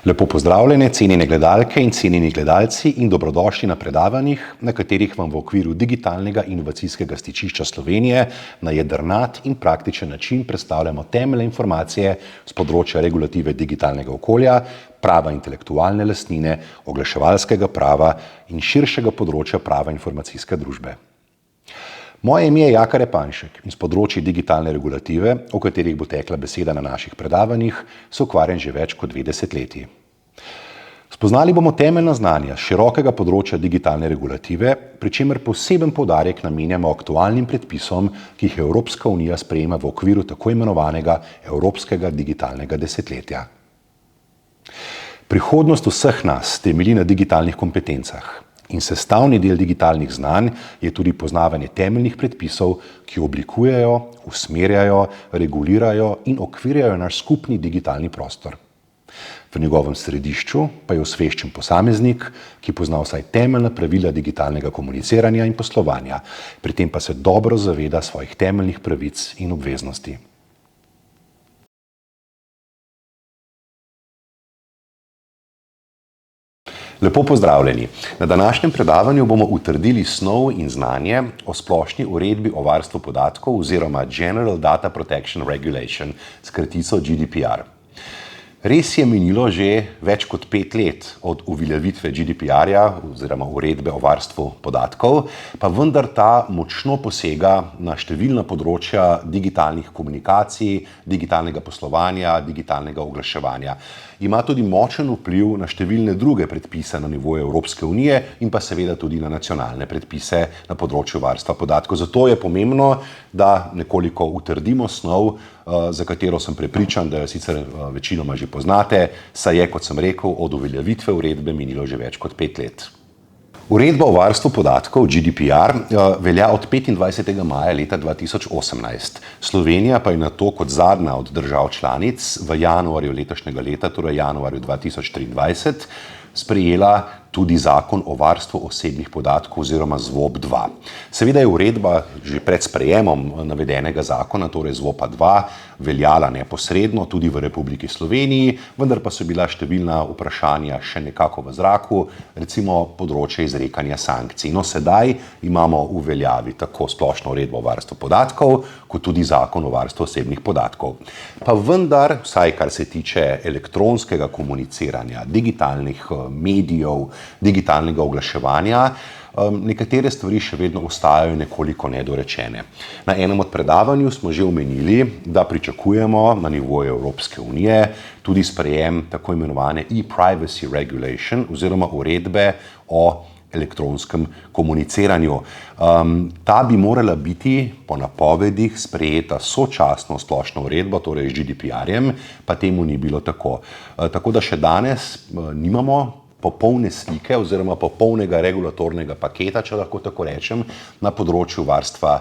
Lepo pozdravljene, cenjene gledalke in cenjeni gledalci in dobrodošli na predavanjih, na katerih vam v okviru digitalnega inovacijskega stičišča Slovenije na jedrnat in praktičen način predstavljamo temeljne informacije z področja regulative digitalnega okolja, prava intelektualne lastnine, oglaševalskega prava in širšega področja prava informacijske družbe. Moje ime je Jaka Repanšek in s področji digitalne regulative, o katerih bo tekla beseda na naših predavanjih, se ukvarjam že več kot 2 desetletji. Spoznali bomo temeljna znanja širokega področja digitalne regulative, pri čemer poseben poudarek namenjamo aktualnim predpisom, ki jih Evropska unija sprejema v okviru tako imenovanega Evropskega digitalnega desetletja. Prihodnost vseh nas temelji na digitalnih kompetencah. In sestavni del digitalnih znanj je tudi poznavanje temeljnih predpisov, ki oblikujejo, usmerjajo, regulirajo in okvirjajo naš skupni digitalni prostor. V njegovem središču pa je osveščen posameznik, ki pozna vsaj temeljna pravila digitalnega komuniciranja in poslovanja, pri tem pa se dobro zaveda svojih temeljnih pravic in obveznosti. Lepo pozdravljeni. Na današnjem predavanju bomo utrdili snov in znanje o splošni uredbi o varstvu podatkov oziroma General Data Protection Regulation, s kratico GDPR. Res je minilo že več kot 5 let od uveljavitve GDPR-ja oziroma uredbe o varstvu podatkov, pa vendar ta močno posega na številna področja digitalnih komunikacij, digitalnega poslovanja, digitalnega oglaševanja. Ima tudi močen vpliv na številne druge predpise na nivoju Evropske unije in pa seveda tudi na nacionalne predpise na področju varstva podatkov. Zato je pomembno, da nekoliko utrdimo snov, za katero sem prepričan, da jo sicer večinoma že poznate, saj je, kot sem rekel, od uveljavitve uredbe minilo že več kot 5 let. Uredba o varstvu podatkov GDPR velja od 25. maja leta 2018. Slovenija pa je nato kot zadnja od držav članic v januarju letošnjega leta, torej januarju 2023, sprejela tudi zakon o varstvu osebnih podatkov oziroma ZVOP-2. Seveda je uredba že pred sprejemom navedenega zakona, torej ZVOP-2, veljala neposredno tudi v Republiki Sloveniji, vendar pa so bila številna vprašanja še nekako v zraku, recimo področje izrekanja sankcij. No, sedaj imamo v veljavi tako splošno uredbo o varstvu podatkov, kot tudi zakon o varstvu osebnih podatkov. Pa vendar, vsaj kar se tiče elektronskega komuniciranja, digitalnih medijev, digitalnega oglaševanja, nekatere stvari še vedno ostajajo nekoliko nedorečene. Na enem od predavanju smo že omenili, da pričakujemo na nivoju Evropske unije tudi sprejem tako imenovane e-privacy regulation oziroma uredbe o elektronskem komuniciranju. Ta bi morala biti po napovedih sprejeta sočasno splošno uredbo, torej z GDPR-jem, pa temu ni bilo tako. Tako da še danes nimamo popolne slike oziroma popolnega regulatornega paketa, če lahko tako rečem, na področju varstva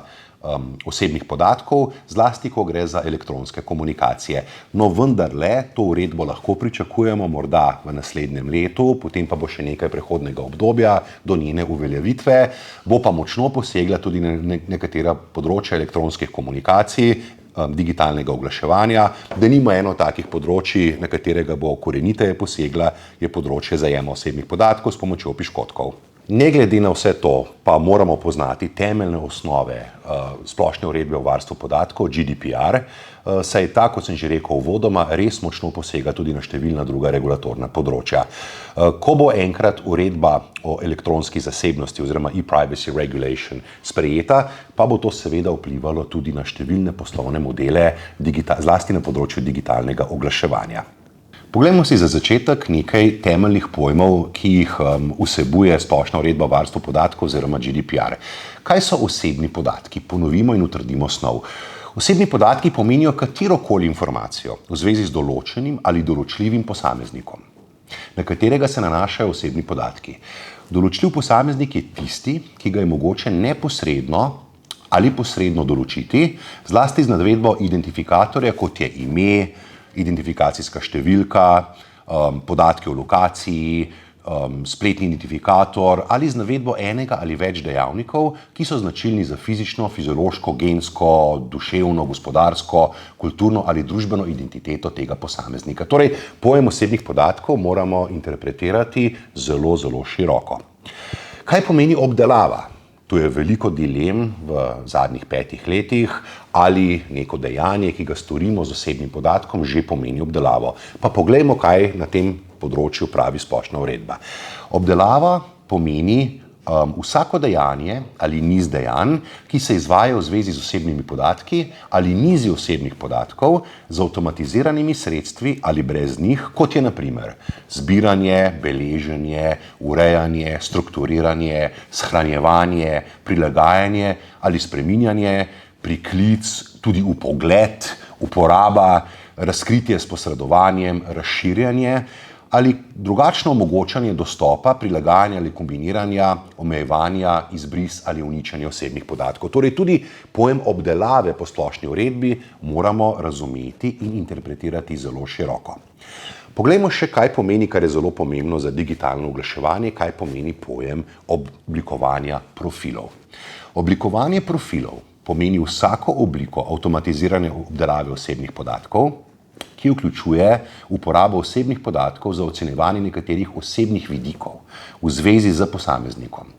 osebnih podatkov, zlasti ko gre za elektronske komunikacije. No, vendarle to uredbo lahko pričakujemo morda v naslednjem letu, potem pa bo še nekaj prehodnega obdobja do njene uveljavitve, bo pa močno posegla tudi na nekatera področja elektronskih komunikacij, digitalnega oglaševanja. Denimo eno takih področij, na katerega bo koreniteje posegla, je področje zajema osebnih podatkov s pomočjo piškotkov. Ne glede na vse to, pa moramo poznati temeljne osnove splošne uredbe o varstvu podatkov, GDPR, saj ta, kot sem že rekel uvodoma, res močno posega tudi na številna druga regulatorna področja. Ko bo enkrat uredba o elektronski zasebnosti oziroma e-privacy regulation sprejeta, pa bo to seveda vplivalo tudi na številne poslovne modele, zlasti na področju digitalnega oglaševanja. Poglejmo si za začetek nekaj temeljnih pojmov, ki jih vsebuje splošna uredba o varstvu podatkov oziroma GDPR. Kaj so osebni podatki? Ponovimo in utrdimo snov. Osebni podatki pomenijo katerokoli informacijo v zvezi z določenim ali določljivim posameznikom, na katerega se nanašajo osebni podatki. Določljiv posameznik je tisti, ki ga je mogoče neposredno ali posredno določiti, zlasti z navedbo identifikatorja, kot je ime, identifikacijska številka, podatki o lokaciji, spletni identifikator ali z navedbo enega ali več dejavnikov, ki so značilni za fizično, fiziološko, gensko, duševno, gospodarsko, kulturno ali družbeno identiteto tega posameznika. Torej, pojem osebnih podatkov moramo interpretirati zelo, zelo široko. Kaj pomeni obdelava? Tu je veliko dilem v zadnjih 5 letih, ali neko dejanje, ki ga storimo z osebnim podatkom, že pomeni obdelavo. Pa poglejmo, kaj na tem področju pravi splošna uredba. Obdelava pomeni vsako dejanje ali niz dejanj, ki se izvaja v zvezi z osebnimi podatki ali nizi osebnih podatkov z avtomatiziranimi sredstvi ali brez njih, kot je na primer zbiranje, beleženje, urejanje, strukturiranje, shranjevanje, prilagajanje ali spreminjanje, priklic, tudi vpogled, uporaba, razkritje s posredovanjem, razširjanje ali drugačno omogočanje dostopa, prilagajanja ali kombiniranja, omejevanja, izbris ali uničenja osebnih podatkov. Torej tudi pojem obdelave po splošni uredbi moramo razumeti in interpretirati zelo široko. Poglejmo še, kaj pomeni, kar je zelo pomembno za digitalno oglaševanje, kaj pomeni pojem oblikovanja profilov. Oblikovanje profilov pomeni vsako obliko avtomatizirane obdelave osebnih podatkov, ki vključuje uporabo osebnih podatkov za ocenjevanje nekaterih osebnih vidikov v zvezi z posameznikom.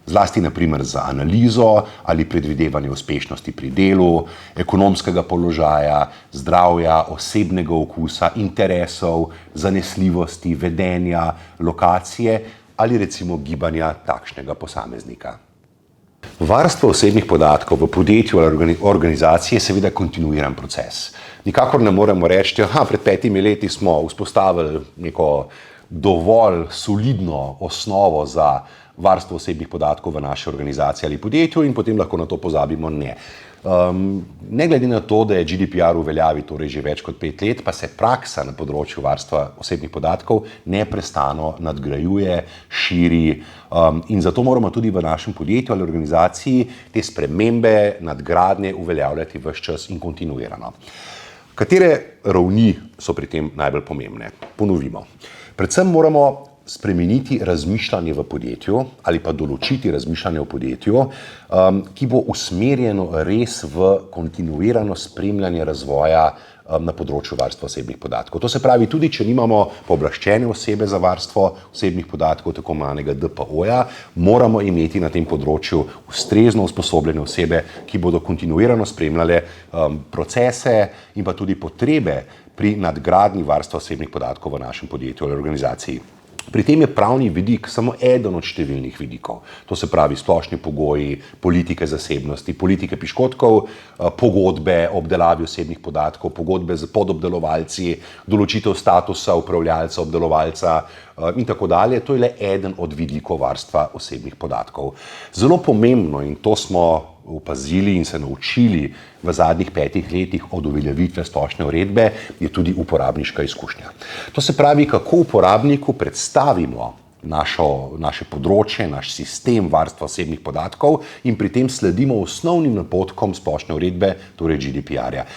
Zlasti na primer za analizo ali predvidevanje uspešnosti pri delu, ekonomskega položaja, zdravja, osebnega okusa, interesov, zanesljivosti, vedenja, lokacije ali recimo gibanja takšnega posameznika. Varstvo osebnih podatkov v podjetju ali organizaciji je seveda kontinuiran proces. Nikakor ne moremo reči, pred 5 leti smo vzpostavili neko dovolj solidno osnovo za varstvo osebnih podatkov v naši organizaciji ali podjetju in potem lahko na to pozabimo. Ne. Ne glede na to, da je GDPR v veljavi torej že več kot 5 let, pa se praksa na področju varstva osebnih podatkov neprestano nadgrajuje, širi in zato moramo tudi v našem podjetju ali organizaciji te spremembe, nadgradnje uveljavljati ves čas in kontinuirano. Katere ravni so pri tem najbolj pomembne? Ponovimo. Predvsem moramo spremeniti razmišljanje v podjetju ali pa določiti razmišljanje v podjetju, ki bo usmerjeno res v kontinuirano spremljanje razvoja na področju varstva osebnih podatkov. To se pravi, tudi če nimamo pooblaščene osebe za varstvo osebnih podatkov, tako imenovanega DPO-ja, moramo imeti na tem področju ustrezno usposobljene osebe, ki bodo kontinuirano spremljale procese in pa tudi potrebe pri nadgradnji varstva osebnih podatkov v našem podjetju ali organizaciji. Pri tem je pravni vidik samo eden od številnih vidikov. To se pravi splošni pogoji, politike zasebnosti, politike piškotkov, pogodbe o obdelavi osebnih podatkov, pogodbe z podobdelovalci, določitev statusa upravljalca, obdelovalca in tako dalje. To je le eden od vidikov varstva osebnih podatkov. Zelo pomembno, in to smo opazili in se naučili v zadnjih 5 letih od uveljavitve splošne uredbe, je tudi uporabniška izkušnja. To se pravi, kako uporabniku predstavimo naše področje, naš sistem varstva osebnih podatkov in pri tem sledimo osnovnim napotkom splošne uredbe, torej GDPR-ja.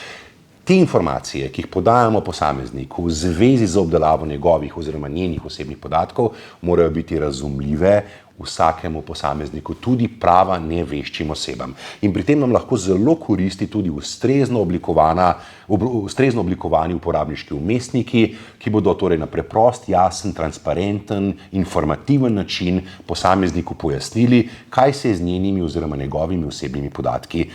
Te informacije, ki jih podajamo posamezniku v zvezi z obdelavo njegovih oziroma njenih osebnih podatkov, morajo biti razumljive vsakemu posamezniku, tudi prava neveščim osebam. In pri tem nam lahko zelo koristi tudi ustrezno oblikovani uporabniški vmesniki, ki bodo torej na preprost, jasen, transparenten, informativen način posamezniku pojasnili, kaj se z njenimi oziroma njegovimi osebnimi podatki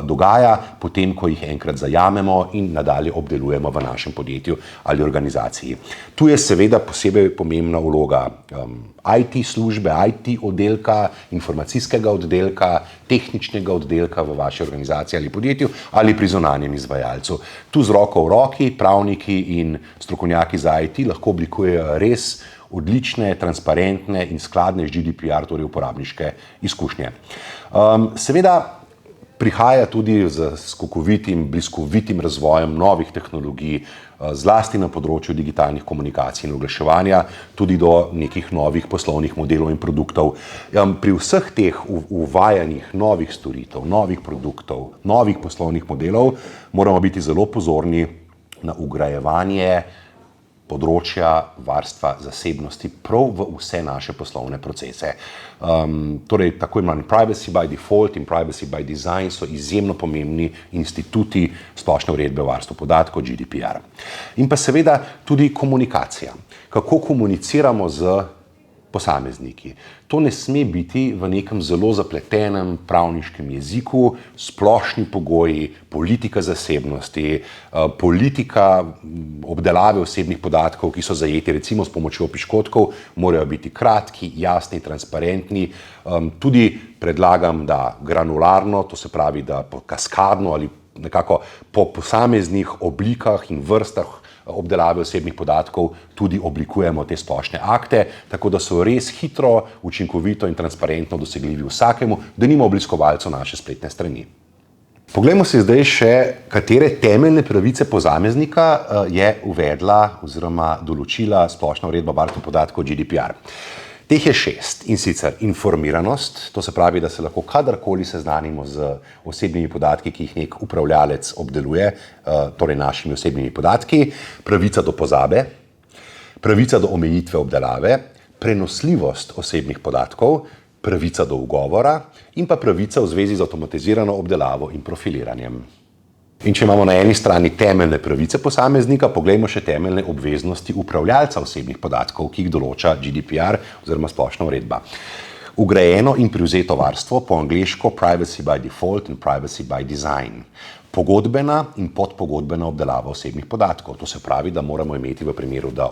dogaja, potem ko jih enkrat zajamemo in nadalje obdelujemo v našem podjetju ali organizaciji. Tu je seveda posebej pomembna vloga IT službe, IT oddelka, informacijskega oddelka, tehničnega oddelka v vaši organizaciji ali podjetju ali pri zunanjem izvajalcu. Tu z roko v roki pravniki in strokovnjaki za IT lahko oblikujejo res odlične, transparentne in skladne z GDPR, torej uporabniške izkušnje. Seveda prihaja tudi z skokovitim, bliskovitim razvojem novih tehnologij, zlasti na področju digitalnih komunikacij in oglaševanja, tudi do nekih novih poslovnih modelov in produktov. Pri vseh teh uvajanjih novih storitev, novih produktov, novih poslovnih modelov moramo biti zelo pozorni na vgrajevanje področja varstva zasebnosti prav v vse naše poslovne procese. Torej, tako imenovani privacy by default in privacy by design so izjemno pomembni instituti splošne uredbe o varstvu podatkov GDPR. In pa seveda tudi komunikacija. Kako komuniciramo z posamezniki. To ne sme biti v nekem zelo zapletenem pravniškem jeziku, splošni pogoji, politika zasebnosti, politika obdelave osebnih podatkov, ki so zajeti recimo s pomočjo piškotkov, morajo biti kratki, jasni, transparentni. Tudi predlagam, da granularno, to se pravi, da kaskadno ali nekako po posameznih oblikah in vrstah obdelave osebnih podatkov tudi oblikujemo te splošne akte, tako da so res hitro, učinkovito in transparentno dosegljivi vsakemu, denimo obiskovalcu naše spletne strani. Poglejmo si zdaj še, katere temeljne pravice posameznika je uvedla oziroma določila splošna uredba o varstvu podatkov GDPR. Teh je 6, in sicer informiranost, to se pravi, da se lahko kadarkoli seznanimo z osebnimi podatki, ki jih nek upravljalec obdeluje, torej našimi osebnimi podatki, pravica do pozabe, pravica do omejitve obdelave, prenosljivost osebnih podatkov, pravica do ugovora in pa pravica v zvezi z avtomatizirano obdelavo in profiliranjem. In če imamo na eni strani temeljne pravice posameznika, poglejmo še temeljne obveznosti upravljalca osebnih podatkov, ki jih določa GDPR oziroma splošna uredba. Vgrajeno in privzeto varstvo, po angleško privacy by default in privacy by design. Pogodbena in podpogodbena obdelava osebnih podatkov. To se pravi, da moramo imeti v primeru, da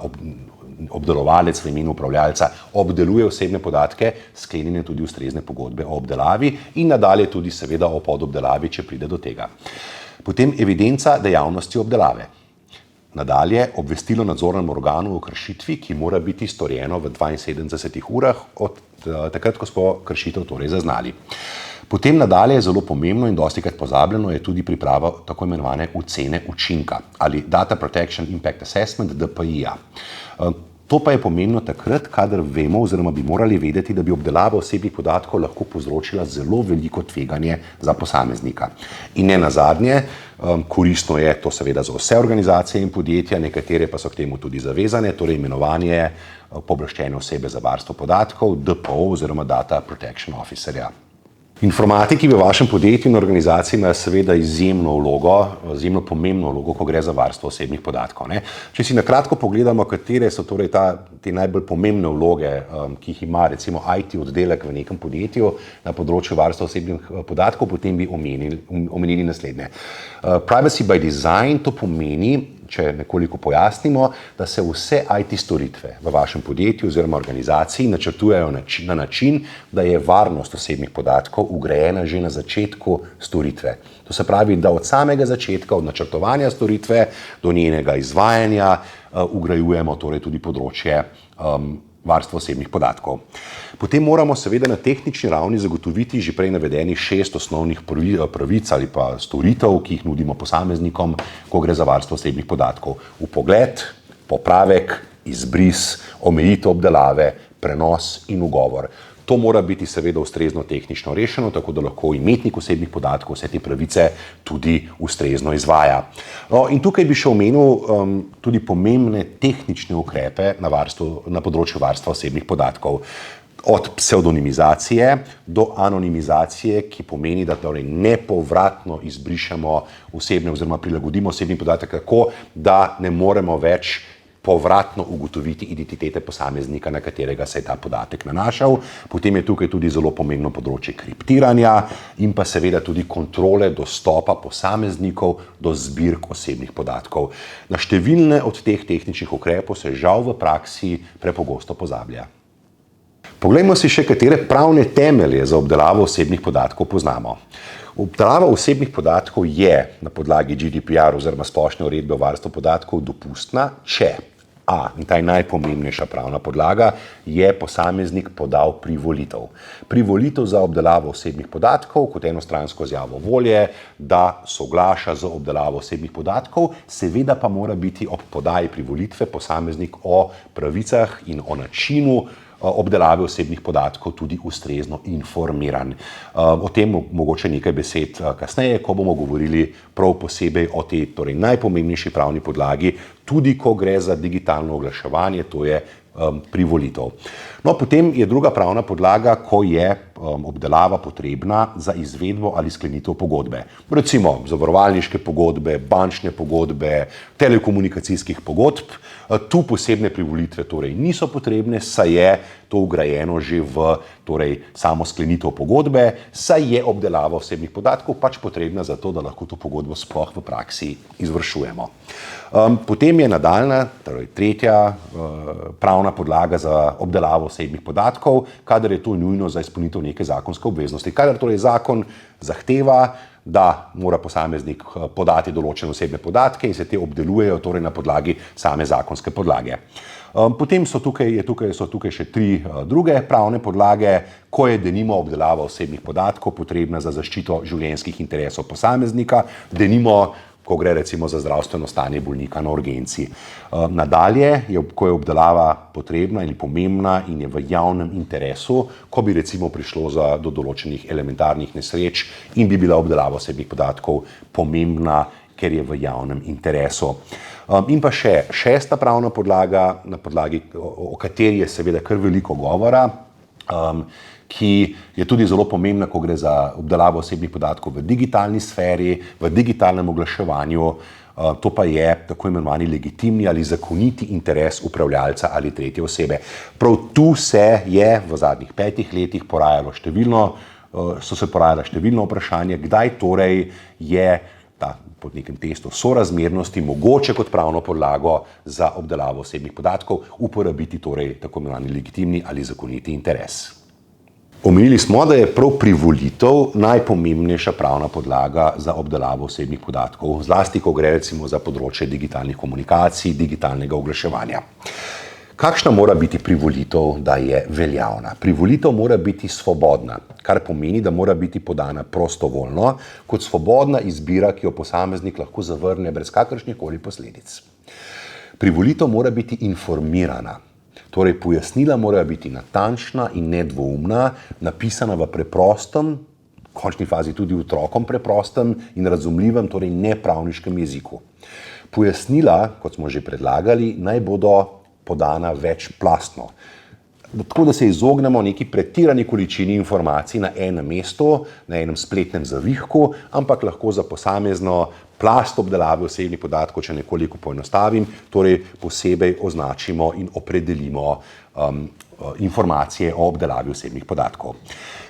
obdelovalec v imenu upravljalca obdeluje osebne podatke, sklenjene tudi ustrezne pogodbe o obdelavi in nadalje tudi seveda o podobdelavi, če pride do tega. Potem evidenca dejavnosti obdelave. Nadalje, obvestilo nadzornemu organu o kršitvi, ki mora biti storjeno v 72 urah od takrat, ko smo kršitev torej zaznali. Potem nadalje je zelo pomembno in dostikrat pozabljeno je tudi priprava tako imenovane ocene učinka ali Data Protection Impact Assessment, DPI-ja. To pa je pomembno takrat, kadar vemo oziroma bi morali vedeti, da bi obdelava osebnih podatkov lahko povzročila zelo veliko tveganje za posameznika. In ne nazadnje, koristno je to seveda za vse organizacije in podjetja, nekatere pa so k temu tudi zavezane, torej imenovanje pooblaščene osebe za varstvo podatkov, DPO oziroma Data Protection Officerja. Informatiki v vašem podjetju in organizaciji imajo seveda izjemno pomembno vlogo, ko gre za varstvo osebnih podatkov. Če si na kratko pogledamo, katere so torej te najbolj pomembne vloge, ki jih ima recimo IT oddelek v nekem podjetju na področju varstva osebnih podatkov, potem bi omenili naslednje. Privacy by design, to pomeni, če nekoliko pojasnimo, da se vse IT storitve v vašem podjetju oziroma organizaciji načrtujejo na način, da je varnost osebnih podatkov vgrajena že na začetku storitve. To se pravi, da od samega začetka, od načrtovanja storitve do njenega izvajanja vgrajujemo torej tudi področje varstva osebnih podatkov. Potem moramo seveda na tehnični ravni zagotoviti že prej navedenih 6 osnovnih pravic ali pa storitev, ki jih nudimo posameznikom, ko gre za varstvo osebnih podatkov. Vpogled, popravek, izbris, omejitev obdelave, prenos in ugovor. To mora biti seveda ustrezno tehnično rešeno, tako da lahko imetnik osebnih podatkov vse te pravice tudi ustrezno izvaja. In tukaj bi še omenil tudi pomembne tehnične ukrepe na področju varstva osebnih podatkov. Od pseudonimizacije do anonimizacije, ki pomeni, da torej nepovratno izbrišemo osebne oziroma prilagodimo osebni podatek tako, da ne moremo več povratno ugotoviti identitete posameznika, na katerega se je ta podatek nanašal. Potem je tukaj tudi zelo pomembno področje kriptiranja in pa seveda tudi kontrole dostopa posameznikov do zbirk osebnih podatkov. Na številne od teh tehničnih ukrepov se žal v praksi prepogosto pozablja. Poglejmo si še, katere pravne temelje za obdelavo osebnih podatkov poznamo. Obdelava osebnih podatkov je na podlagi GDPR oziroma splošne uredbe o varstvu podatkov dopustna, če in ta je najpomembnejša pravna podlaga, je posameznik podal privolitev. Privolitev za obdelavo osebnih podatkov kot enostransko izjavo volje, da soglaša z obdelavo osebnih podatkov, seveda pa mora biti ob podaji privolitve posameznik o pravicah in o načinu obdelave osebnih podatkov tudi ustrezno informiran. O tem mogoče nekaj besed kasneje, ko bomo govorili prav posebej o tej torej najpomembnejši pravni podlagi, tudi ko gre za digitalno oglaševanje, to je privolitev. No, potem je druga pravna podlaga, ko je obdelava potrebna za izvedbo ali sklenitev pogodbe. Recimo zavarovalniške pogodbe, bančne pogodbe, telekomunikacijskih pogodb. Tu posebne privolitve torej niso potrebne, saj je to vgrajeno že v samo sklenitev pogodbe, saj je obdelava osebnih podatkov pač potrebna za to, da lahko to pogodbo sploh v praksi izvršujemo. Potem je nadaljna, torej tretja pravna podlaga za obdelavo osebnih podatkov, kadar je to nujno za izpolnitev neke zakonske obveznosti. Kadar torej zakon zahteva, da mora posameznik podati določene osebne podatke in se te obdelujejo torej na podlagi same zakonske podlage. Potem so tukaj še tri druge pravne podlage, ko je denimo obdelava osebnih podatkov potrebna za zaščito življenjskih interesov posameznika, denimo ko gre recimo za zdravstveno stanje bolnika na urgenci. Nadalje, ko je obdelava potrebna ali pomembna in je v javnem interesu, ko bi recimo prišlo do določenih elementarnih nesreč in bi bila obdelava osebnih podatkov pomembna, ker je v javnem interesu. In pa še šesta pravna podlaga, o kateri je seveda kar veliko govora, ki je tudi zelo pomembna, ko gre za obdelavo osebnih podatkov v digitalni sferi, v digitalnem oglaševanju, to pa je tako imenovani legitimni ali zakoniti interes upravljalca ali tretje osebe. Prav tu se je v zadnjih 5 letih so se porajala številna vprašanja, kdaj torej je pod nekim testom sorazmernosti mogoče kot pravno podlago za obdelavo osebnih podatkov uporabiti torej tako imenovani legitimni ali zakoniti interes. Omenili smo, da je prav privolitev najpomembnejša pravna podlaga za obdelavo osebnih podatkov, zlasti ko gre recimo za področje digitalnih komunikacij, digitalnega oglaševanja. Kakšna mora biti privolitev, da je veljavna? Privolitev mora biti svobodna, kar pomeni, da mora biti podana prostovoljno, kot svobodna izbira, ki jo posameznik lahko zavrne brez kakršnihkoli posledic. Privolitev mora biti informirana. Torej, pojasnila morajo biti natančna in nedvoumna, napisana v preprostem, v končni fazi tudi otrokom preprostem in razumljivem, torej nepravniškem jeziku. Pojasnila, kot smo že predlagali, naj bodo podana večplastno. Tako da se izognemo neki pretirani količini informacij na enem mestu, na enem spletnem zavihku, ampak lahko za posamezno plast obdelave osebnih podatkov, če nekoliko poenostavim, torej posebej označimo in opredelimo informacije o obdelavi osebnih podatkov.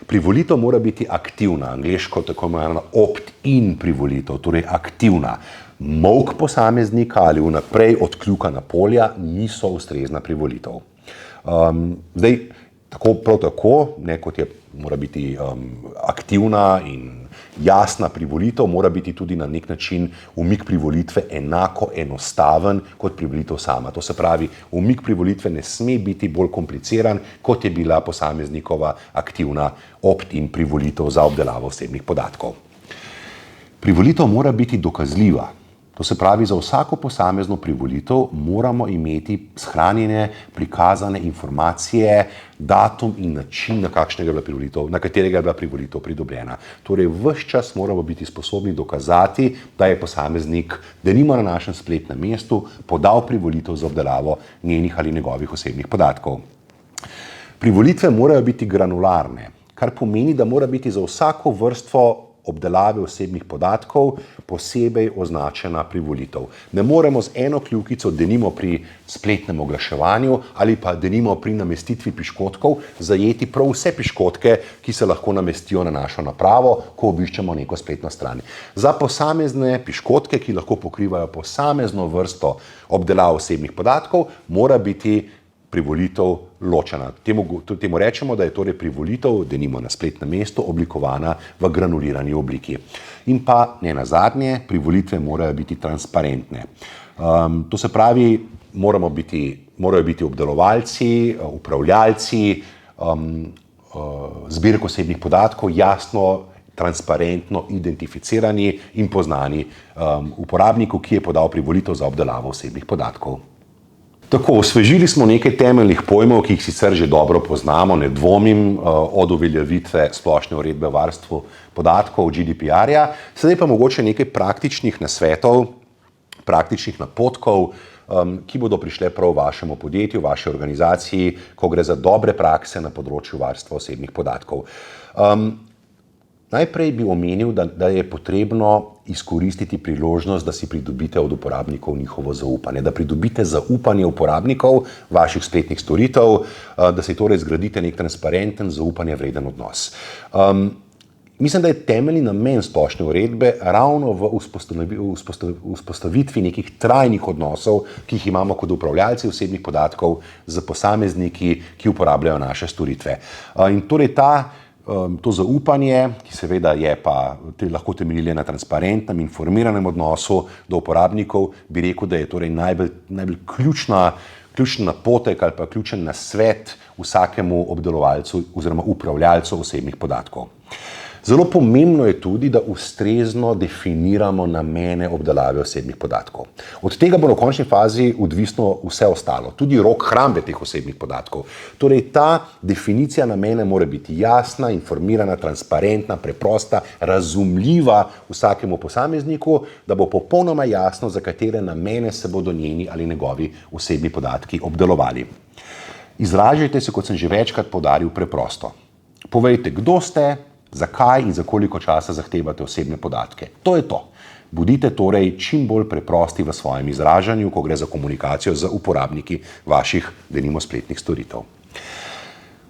Privolitev mora biti aktivna, angleško tako imenovana opt-in privolitev, torej aktivna. Molk posameznika ali vnaprej odkljukana polja niso ustrezna privolitev. Prav tako, kot mora biti aktivna in jasna privolitev, mora biti tudi na nek način umik privolitve enako enostaven kot privolitev sama. To se pravi, umik privolitve ne sme biti bolj kompliciran, kot je bila posameznikova aktivna opt-in privolitev za obdelavo osebnih podatkov. Privolitev mora biti dokazljiva. To se pravi, za vsako posamezno privolitev moramo imeti shranjene, prikazane informacije, datum in način, na katerega je bila privolitev pridobljena. Torej, ves čas moramo biti sposobni dokazati, da je posameznik, denimo na našem spletnem mestu, podal privolitev za obdelavo njenih ali njegovih osebnih podatkov. Privolitve morajo biti granularne, kar pomeni, da mora biti za vsako vrsto obdelave osebnih podatkov posebej označena privolitev. Ne moremo z eno kljukico, denimo pri spletnem oglaševanju ali pa denimo pri namestitvi piškotkov, zajeti prav vse piškotke, ki se lahko namestijo na našo napravo, ko obiščemo neko spletno stran. Za posamezne piškotke, ki lahko pokrivajo posamezno vrsto obdelav osebnih podatkov, mora biti privolitev ločena. Temu rečemo, da je torej privolitev, denimo na spletnem mestu, oblikovana v granulirani obliki. In pa ne nazadnje, privolitve morajo biti transparentne. To se pravi, morajo biti obdelovalci, upravljalci zbirk osebnih podatkov jasno, transparentno identificirani in poznani uporabniku, ki je podal privolitev za obdelavo osebnih podatkov. Tako, osvežili smo nekaj temeljnih pojmov, ki jih sicer že dobro poznamo, ne dvomim, od uveljavitve splošne uredbe o varstvu podatkov, GDPR-ja. Sedaj pa mogoče nekaj praktičnih nasvetov, praktičnih napotkov, ki bodo prišle prav v vašemu podjetju, v vaši organizaciji, ko gre za dobre prakse na področju varstva osebnih podatkov. Najprej bi omenil, da je potrebno izkoristiti priložnost, da si pridobite od uporabnikov njihovo zaupanje, da pridobite zaupanje uporabnikov vaših spletnih storitev, da si torej zgradite nek transparenten, zaupanje vreden odnos. Mislim, da je temeljni namen splošne uredbe ravno v vzpostavitvi nekih trajnih odnosov, ki jih imamo kot upravljalci osebnih podatkov z posamezniki, ki uporabljajo naše storitve. In torej to zaupanje, ki seveda je pa lahko temeljilo na transparentnem, informiranem odnosu do uporabnikov, bi rekel, da je torej najbolj ključen napotek ali pa ključen nasvet vsakemu obdelovalcu oziroma upravljalcu osebnih podatkov. Zelo pomembno je tudi, da ustrezno definiramo namene obdelave osebnih podatkov. Od tega bo v končni fazi odvisno vse ostalo, tudi rok hrambe teh osebnih podatkov. Torej, ta definicija namene mora biti jasna, informirana, transparentna, preprosta, razumljiva vsakemu posamezniku, da bo popolnoma jasno, za katere namene se bodo njeni ali njegovi osebni podatki obdelovali. Izražajte se, kot sem že večkrat poudaril, preprosto. Povejte, kdo ste, zakaj in za koliko časa zahtevate osebne podatke. To je to. Bodite torej čim bolj preprosti v svojem izražanju, ko gre za komunikacijo z uporabniki vaših, denimo, spletnih storitev.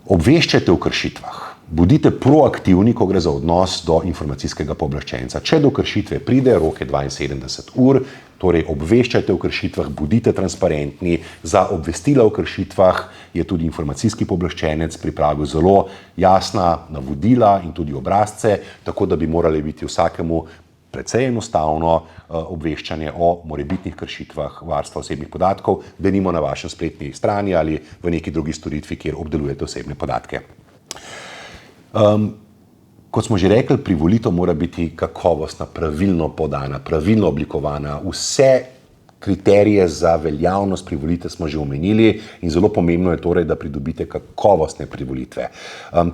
Obveščajte o kršitvah. Bodite proaktivni, ko gre za odnos do informacijskega pooblaščenca. Če do kršitve pride, rok je 72 ur, torej obveščajte o kršitvah, bodite transparentni. Za obvestila o kršitvah je tudi informacijski pooblaščenec pripravil zelo jasna navodila in tudi obrazce, tako da bi morali biti vsakemu precej enostavno obveščanje o morebitnih kršitvah varstva osebnih podatkov, denimo na vaši spletni strani ali v neki drugi storitvi, kjer obdelujete osebne podatke. Kot smo že rekli, privolitev mora biti kakovostna, pravilno podana, pravilno oblikovana. Vse kriterije za veljavnost privolitve smo že omenili in zelo pomembno je torej, da pridobite kakovostne privolitve.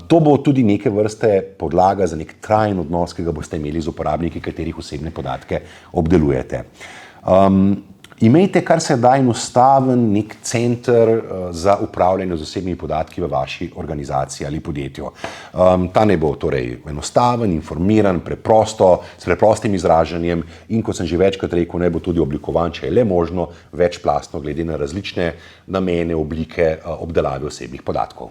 To bo tudi neke vrste podlaga za nek trajen odnos, ki ga boste imeli z uporabniki, katerih osebne podatke obdelujete. Imejte kar se da enostaven nek center za upravljanje z osebnimi podatki v vaši organizaciji ali podjetju. Ta naj bo torej enostaven, informiran, s preprostim izražanjem in, kot sem že večkrat rekel, naj bo tudi oblikovan, če je le možno, večplastno glede na različne namene, oblike obdelave osebnih podatkov.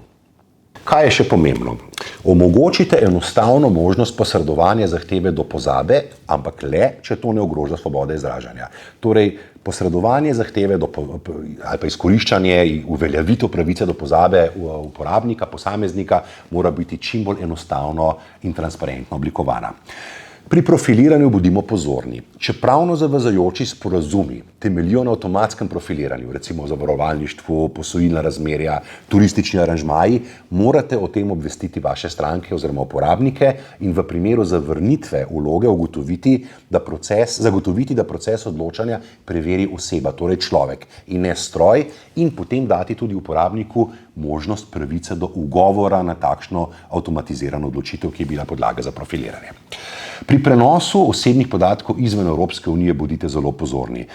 Kaj je še pomembno? Omogočite enostavno možnost posredovanja zahteve do pozabe, ampak le, če to ne ogroža svobode izražanja. Torej, posredovanje zahteve ali pa izkoriščanje in uveljavitev pravice do pozabe uporabnika, posameznika, mora biti čim bolj enostavno in transparentno oblikovana. Pri profiliranju bodimo pozorni. Če pravno zavezujoči sporazumi temeljijo na avtomatskem profiliranju, recimo zavarovalništvu, posojilna razmerja, turistični aranžmaji, morate o tem obvestiti vaše stranke oziroma uporabnike in v primeru zavrnitve vloge zagotoviti, da proces odločanja preveri oseba, torej človek in ne stroj, in potem dati tudi uporabniku možnost pravice do ugovora na takšno avtomatizirano odločitev, ki je bila podlaga za profiliranje. Pri prenosu osebnih podatkov izven Evropske unije bodite zelo pozorni.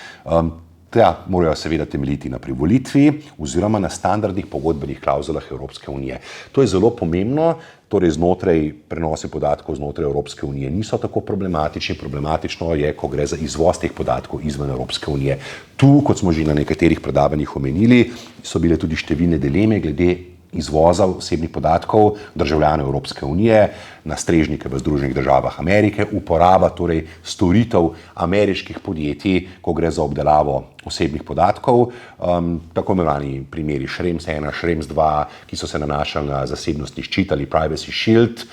Ta morajo seveda temeljiti na privolitvi oziroma na standardnih pogodbenih klavzulah Evropske unije. To je zelo pomembno, torej prenosi podatkov znotraj Evropske unije niso tako problematični. Problematično je, ko gre za izvoz teh podatkov izven Evropske unije. Tu, kot smo že na nekaterih predavanjih omenili, so bile tudi številne dileme glede izvoza osebnih podatkov državljanov Evropske unije na strežnike v Združenih državah Amerike, uporaba torej storitev ameriških podjetij, ko gre za obdelavo osebnih podatkov, tako imenovani primeri Schrems 1, Schrems 2, ki so se nanašali na zasebnostni ščit ali Privacy Shield,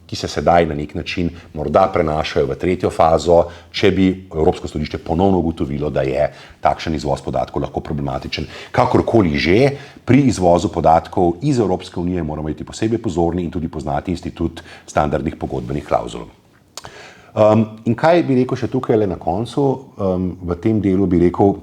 ki se sedaj na nek način morda prenašajo v tretjo fazo, če bi Evropsko sodišče ponovno ugotovilo, da je takšen izvoz podatkov lahko problematičen. Kakorkoli že, pri izvozu podatkov iz Evropske unije moramo biti posebej pozorni in tudi poznati institut standardnih pogodbenih klavzul. In kaj bi rekel še tukaj le na koncu? V tem delu bi rekel,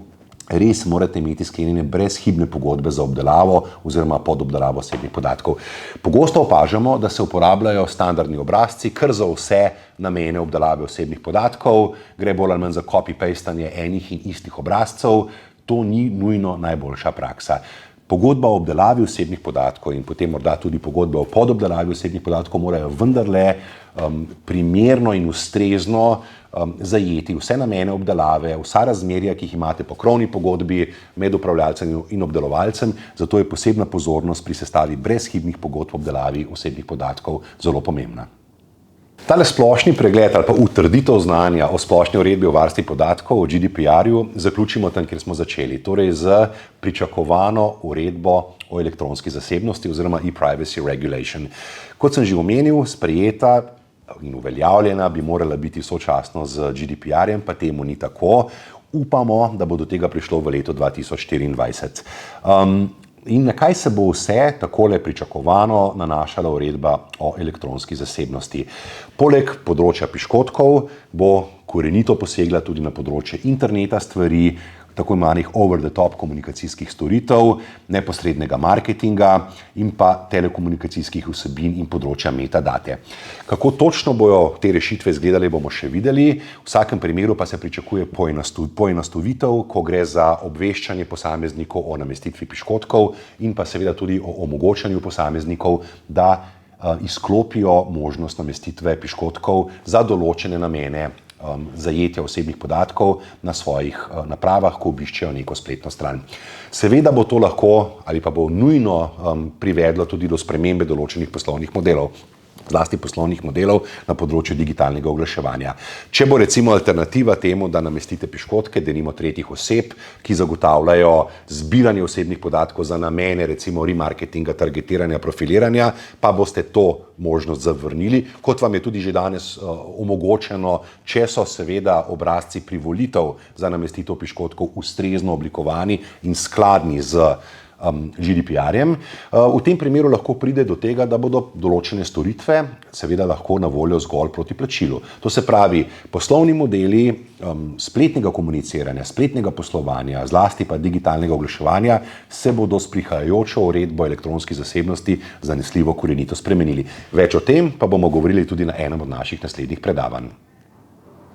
res morate imeti sklenjene brezhibne pogodbe za obdelavo oziroma podobdelavo osebnih podatkov. Pogosto opažamo, da se uporabljajo standardni obrazci kar za vse namene obdelave osebnih podatkov, gre bolj ali manj za copy-pastanje enih in istih obrazcev. To ni nujno najboljša praksa. Pogodba o obdelavi osebnih podatkov in potem morda tudi pogodba o podobdelavi osebnih podatkov morajo vendarle primerno in ustrezno zajeti vse namene obdelave, vsa razmerja, ki jih imate po krovni pogodbi med upravljalcem in obdelovalcem, zato je posebna pozornost pri sestavi brezhibnih pogodb o obdelavi osebnih podatkov zelo pomembna. Tale splošni pregled ali pa utrditev znanja o splošni uredbi o varstvu podatkov, o GDPR-ju, zaključimo tam, kjer smo začeli, torej z pričakovano uredbo o elektronski zasebnosti oziroma e-privacy regulation. Kot sem že omenil, sprejeta in uveljavljena bi morala biti sočasno z GDPR-jem, pa temu ni tako. Upamo, da bo do tega prišlo v letu 2024. In na kaj se bo vse takole pričakovano nanašala uredba o elektronski zasebnosti? Poleg področja piškotkov bo korenito posegla tudi na področje interneta stvari, tako imenih over-the-top komunikacijskih storitev, neposrednega marketinga in pa telekomunikacijskih vsebin in področja metadate. Kako točno bojo te rešitve izgledale, bomo še videli. V vsakem primeru pa se pričakuje poenostavitev, ko gre za obveščanje posameznikov o namestitvi piškotkov in pa seveda tudi o omogočanju posameznikov, da izklopijo možnost namestitve piškotkov za določene namene zajetja osebnih podatkov na svojih napravah, ko obiščejo neko spletno stran. Seveda bo to lahko ali pa bo nujno privedlo tudi do spremembe določenih poslovnih modelov, zlasti poslovnih modelov na področju digitalnega oglaševanja. Če bo recimo alternativa temu, da namestite piškotke, denimo tretjih oseb, ki zagotavljajo zbiranje osebnih podatkov za namene recimo remarketinga, targetiranja, profiliranja, pa boste to možnost zavrnili, kot vam je tudi že danes omogočeno, če so seveda obrazci privolitev za namestitev piškotkov ustrezno oblikovani in skladni z GDPR-jem. V tem primeru lahko pride do tega, da bodo določene storitve seveda lahko na voljo zgolj proti plačilu. To se pravi, poslovni modeli spletnega komuniciranja, spletnega poslovanja, zlasti pa digitalnega oglaševanja se bodo s prihajajočo uredbo o elektronski zasebnosti zanesljivo korenito spremenili. Več o tem pa bomo govorili tudi na enem od naših naslednjih predavanj.